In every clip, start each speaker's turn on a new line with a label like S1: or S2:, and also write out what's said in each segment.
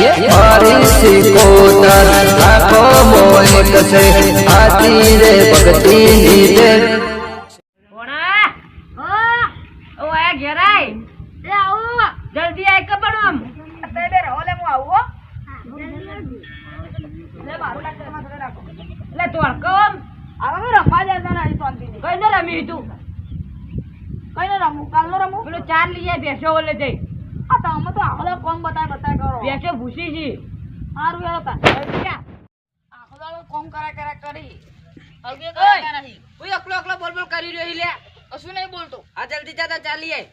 S1: મારી સિકોતર લાખો મોહિત છે આતી રે ભક્તિ નીચે
S2: કોણા ઓ આ ઘેરાય એ આવો જલ્દી આય કબડમ તે બે રહો લે હું આવું હો લે મારું લાગમાં ધરે રાખો લે તોરકમ આવા રમવા જતા નહીં શાંતિથી કઈ ન રમી તું કઈ ન રમું કાલ નો રમું પેલો ચાર લઈએ બેસો ઓલે જઈ આ તમે તો આખો કોમ બતાય કરો બેસો ભૂસી છી સારું યાર તા આખો દાડો કોમ કરા કરી હવે કઈ નહીં ઓય અકલો બોલ કરી રહ્યો લે કશું નહીં બોલતો આ જલ્દી જાતા ચાલી આય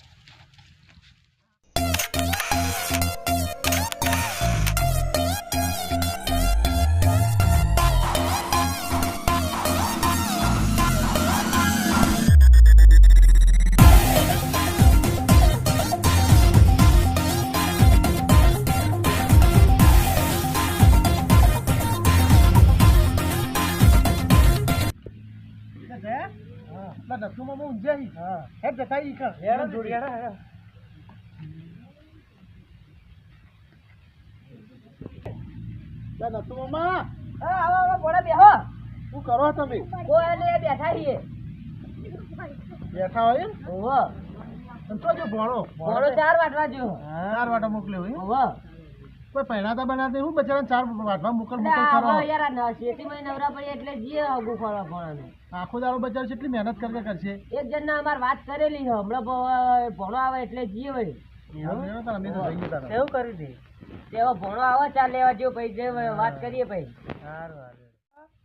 S3: નથુમાં હું ઊંઝાઈ હે જતા ઈ કર હેર જોડી હેર નથુમાં
S2: હા આવો બોડા બેહો
S3: શું કરો તમે
S2: કોઈ એટલે બેઠા છીએ
S3: બેઠા હોય
S2: ઓહો
S3: તો જો ભણો
S2: બોડો 4 વાટવા જો
S3: 4 વાટા મોકલ્યો હોય
S2: ઓહો
S3: કોઈ પહેલાતા બનાતે હું બચારા 4 વાટવા મોકલ કરો
S2: યાર આ શેતીમાં નવરા પડી એટલે જે આગુ ફળવા ભણાને
S3: આખો દાડો બચારો કેટલી મહેનત કરશે
S2: એક જણના અમાર વાત કરેલી છે હમણાં ભણો આવે એટલે જીએ હોય
S3: એવું કરી દે
S2: તેવો ભણો આવે ચાલ લેવા જેવો ભાઈ જે વાત કરીએ ભાઈ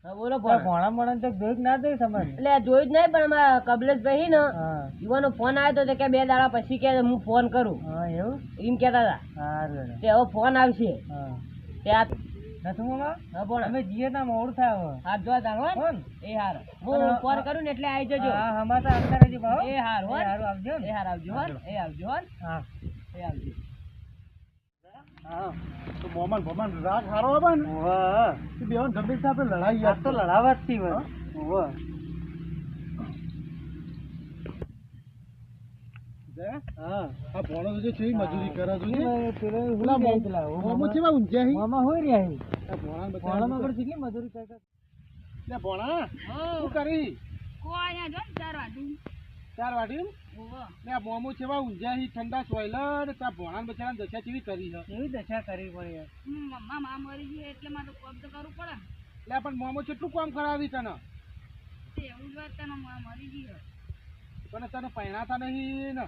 S2: હા બોલો
S3: ભણા મળે તો જોઈ ના દે સમજ
S2: એટલે જોયું જ નહીં પણ અમારા કબલેશભાઈ ને યુવાનો ફોન આવ્યો તો કે 2 દાડા પછી કે હું ફોન કરું
S3: હા એવું
S2: એમ કહેતા હતા
S3: સારું
S2: તે હવે ફોન આવશે ત્યાં
S3: નથુમાં
S2: હા બોલ
S3: અમે જીએ ના મોડ થાય
S2: હાથ જોવા તારો
S3: ફોન
S2: એ હાર હું ફોન કરું ને એટલે આવી જજો
S3: હા હમાતા અંતર જ ભાવ
S2: એ હાર હો
S3: હારું આવજો
S2: એ હાર આવજો હો એ આવજો હો
S3: હા
S2: એ આવજો
S3: હા તો મોમન રાગ હારો આવે ને વાહ તું બેવન ગંભીર સાથે લડાઈ યાર તો લડાવા જ થી વાહ હા આ ભણો જે છે મજૂરી કરે છે પેલા મોમો છે બા ઊંઝા હી મામા હોય રહ્યા આ ભણામાં પણ કેટલી મજૂરી કરે લે ભણા શું કરી
S2: કો આયા જો
S3: 4 વાટી ને આ મોમો છે બા ઊંઝા હી ઠંડા સોયલર તા ભણાન બચારાને દશા કેવી કરી છે એવી દશા કરવી પડે યાર
S2: મમ્મા માં મરી ગઈ એટલે મારે કોમ તો કરવું પડે
S3: લે પણ મોમો કેટલું કામ કરાવી તને
S2: એવું જ વાત તને મરી ગઈ
S3: પણ તને પહેણાતા નહીં ને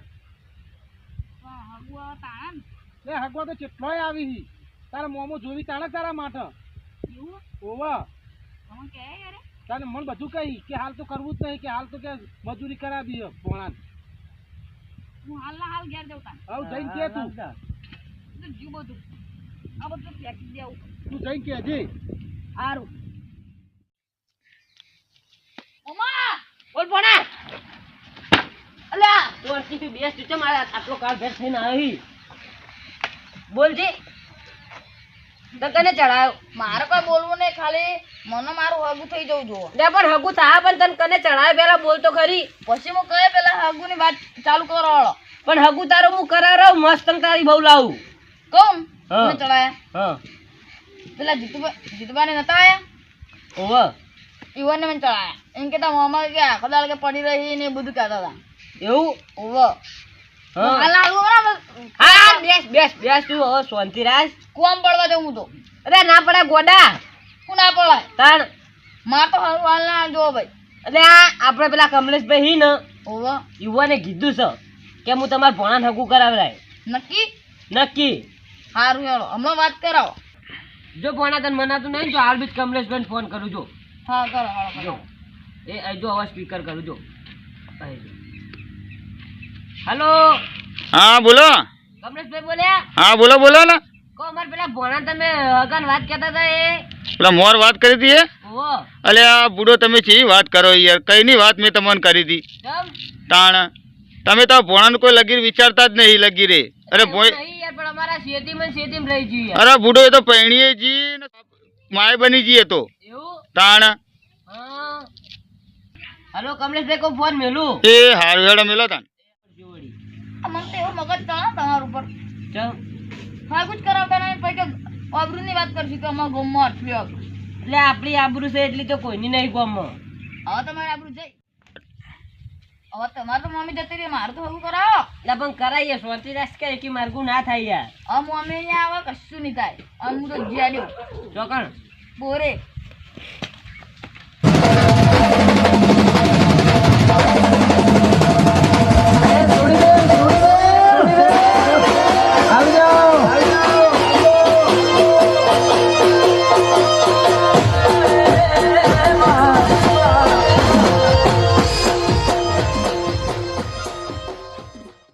S2: હગુઆ તાણ
S3: લે હગવા તો કેટલોય આવી હી તારા મોમો જોવી તાણે તારા માટે
S2: એવું
S3: ઓવા
S2: તમે કે યાર
S3: તને મને બધું કહી કે હાલ તો કરવું જ નહીં કે હાલ તો કે મજૂરી કરાવી ભણાન
S2: હું હાલના હાલ ઘેર જઉં તાન
S3: આવ જઈને કે તું
S2: તો જીવ બધું આ બધું ફેંકી દેવું
S3: તું જઈને કે જે
S2: હારું મમ્મા બોલ ભણા અલ્યા તોરથી તું બેસ તું મારા આટલો કાળ ભેટ થઈને આવી બોલજી તો કને ચડાયો મારે કોઈ બોલવું નહીં ખાલી મને મારું હગું થઈ જવું જો લે પણ હગું થા પણ તને કને ચડાયો પેલા બોલ તો ખરી પછી હું કહે પેલા હગુની વાત ચાલુ કરો પણ હગું તારું હું કરાવરાવ મસ્ત તારી બહુ લાવું કોમ મને ચડાયા હા પેલા જીતુબા ને નતા આયા ઓવા ઈવને મને ચડાયા એમ કે તા મામા કે આખો દાળ કે પડી રહી ને બધું કહેતા હતા એવું ઓવા હા બેસ તું હવે શાંતિ રાખ કોમ પડવા દઉં હું તો અરે ના પડે ગોડા હું ના પડાય તાણ માં તો હાલ ના જો ભાઈ એટલે આપણે પેલા કમલેશભાઈ હી ને ઓવા યુવાને કીધું છે કે હું તમારા ભણાને હગું કરાવરાય નક્કી સારું હેલો હમણાં વાત કરાવો જો ભણા તને મનાતું નહીં જો હાલ બીજ કમલેશભાઈને ફોન કરું જો હા કરો એ જો અવાજ સ્પીકર કરું જો હેલો
S4: હા બોલો
S2: કમલેશભાઈ બોલ્યા
S4: હા બોલો ને
S2: કો અમાર પેલા ભણા તમે હગાન વાત કહેતા હતા એ
S4: પેલા મોર વાત કરી હતી
S2: ઓ
S4: અલે આ બુડો તમે ચી વાત કરો યાર કઈની વાત મેં તમને કરી હતી
S2: કેમ
S4: તાણ તમે તો ભોણાનું કોઈ લગીર વિચારતા જ નહીં લગી રે અરે ભોય
S2: નહીં યાર પણ અમારા શેતીમાં રહી જઈએ
S4: અરે બુડો એ તો પૈણીએ જી માય બની જઈએ તો
S2: એવું
S4: તાણ
S2: હા હેલો કમલેશભાઈ કો ફોન મેલું
S4: એ હારું હેડો મેલો તાન
S2: મને તો એવું મગજ ચાલે તમારું ઉપર ચમ હા કુછ કરાવતા નહીં પછી
S5: આબરૂની વાત કરશું કે અમારા ગામમાં અઠવ્યો
S2: એટલે આપણી આબરૂ છે એટલી તો કોઈની નહીં ગામમાં.
S5: હવે તમારે આબરૂ જઈ હવે તમારે તો મમ્મી જતી રહી મારું તો હવું કરાવો
S2: એટલે પણ કરાઈએ શાંતિ રાખ કે એકી માર્ગું ના થાય યાર.
S5: હવે મમ્મી અહીંયા આવે કશું નહીં થાય અને હું તો જ્યાડ્યો
S2: ચોકણ
S5: બોરે